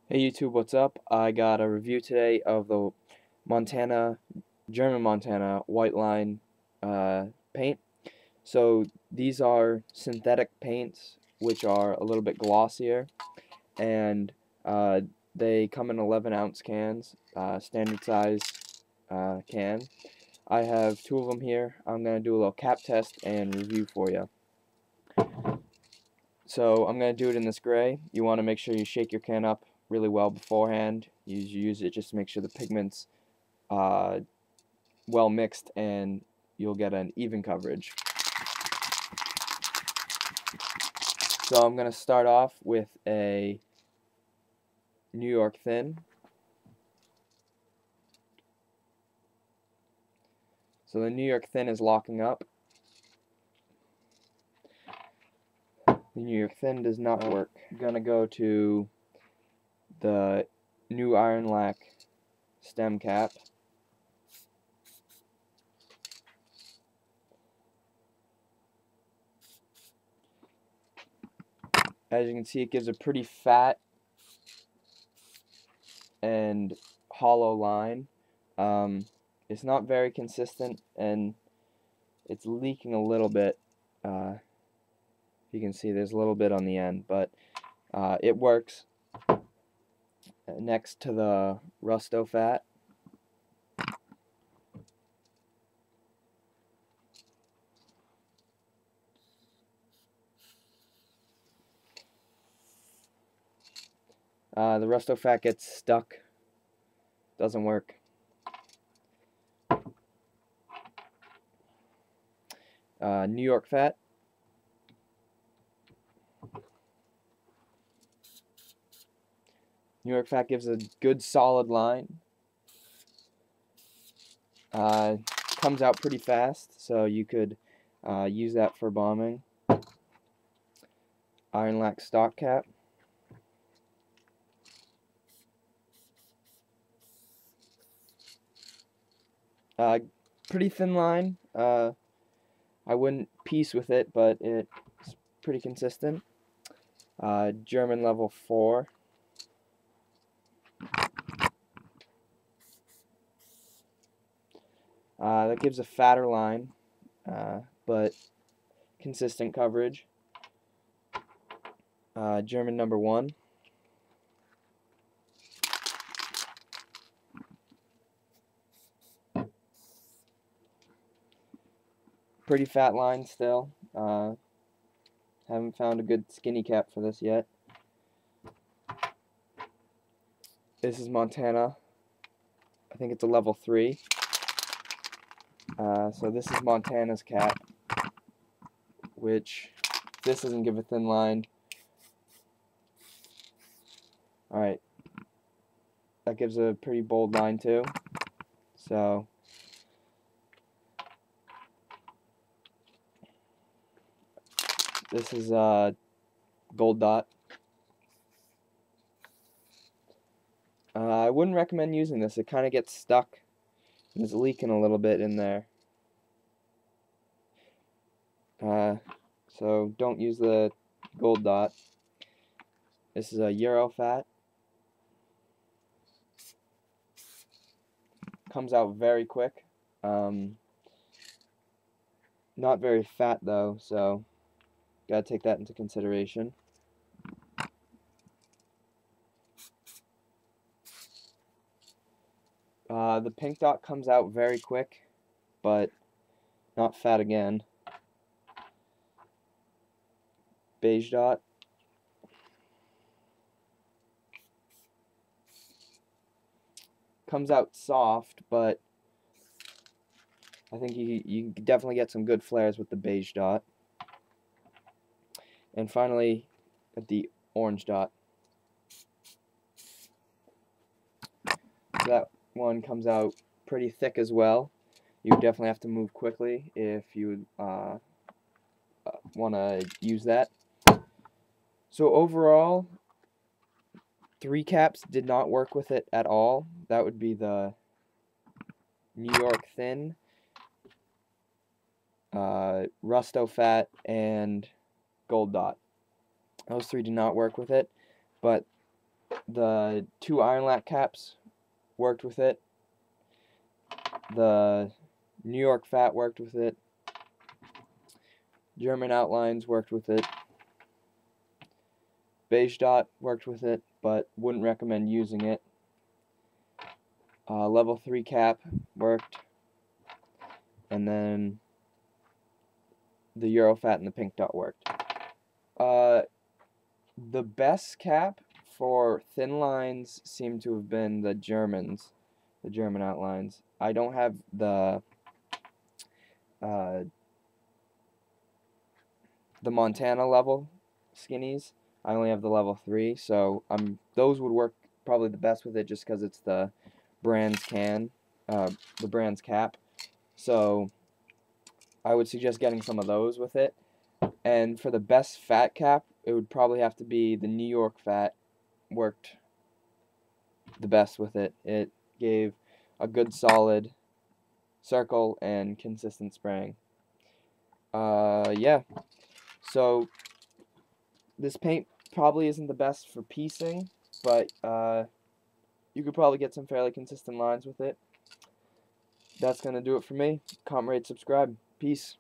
Hey YouTube, what's up? I got a review today of the German Montana white line paint. So these are synthetic paints which are a little bit glossier, and uh, they come in 11-ounce cans, standard size can. I have two of them here. I'm going to do a little cap test and review for you. So I'm going to do it in this gray. You want to make sure you shake your can up really well beforehand. You use it just to make sure the pigment's well mixed and you'll get an even coverage. So I'm going to start off with a New York Thin. So the New York Thin is locking up. The New York Thin does not work. I'm going to go to the new Iron Lac stem cap. As you can see, it gives a pretty fat and hollow line. It's not very consistent and it's leaking a little bit. You can see there's a little bit on the end, but it works. Next to the Rusto Fat. The Rusto Fat gets stuck. Doesn't work. New York Fat. New York Fat gives a good solid line. Comes out pretty fast, so you could use that for bombing. Iron Lac stock cap. Pretty thin line. I wouldn't piece with it, but it's pretty consistent. German level 4. That gives a fatter line, but consistent coverage. German number 1. Pretty fat line still. Haven't found a good skinny cap for this yet. This is Montana. I think it's a level 3. So this is Montana's cap, which this doesn't give a thin line. Alright, that gives a pretty bold line too. So this is Gold Dot. I wouldn't recommend using this. It kind of gets stuck and is leaking a little bit in there. So don't use the Gold Dot. This is a Euro Fat. Comes out very quick. Not very fat though, so gotta take that into consideration. The Pink Dot comes out very quick, but not fat again. Beige Dot. Comes out soft, but I think you definitely get some good flares with the Beige Dot. And finally, the Orange Dot. That one comes out pretty thick as well. You definitely have to move quickly if you want to use that. So overall, 3 caps did not work with it at all. That would be the New York Thin, Rusto Fat, and Gold Dot. Those 3 did not work with it, but The 2 iron lac caps worked with it. The New York Fat worked with it. German outlines worked with it. Beige dot worked with it, but wouldn't recommend using it. Level 3 cap worked. And then the Eurofat and the pink dot worked. The best cap for thin lines seem to have been the German outlines. I don't have the Montana level skinnies. I only have the level 3, so those would work probably the best with it just because it's the brand's cap. So I would suggest getting some of those with it. And for the best fat cap, it would probably have to be the New York Fat. Worked the best with it. It gave a good solid circle and consistent spraying. Yeah. So this paint probably isn't the best for piecing, but you could probably get some fairly consistent lines with it. That's gonna do it for me. Comment, rate, subscribe. Peace.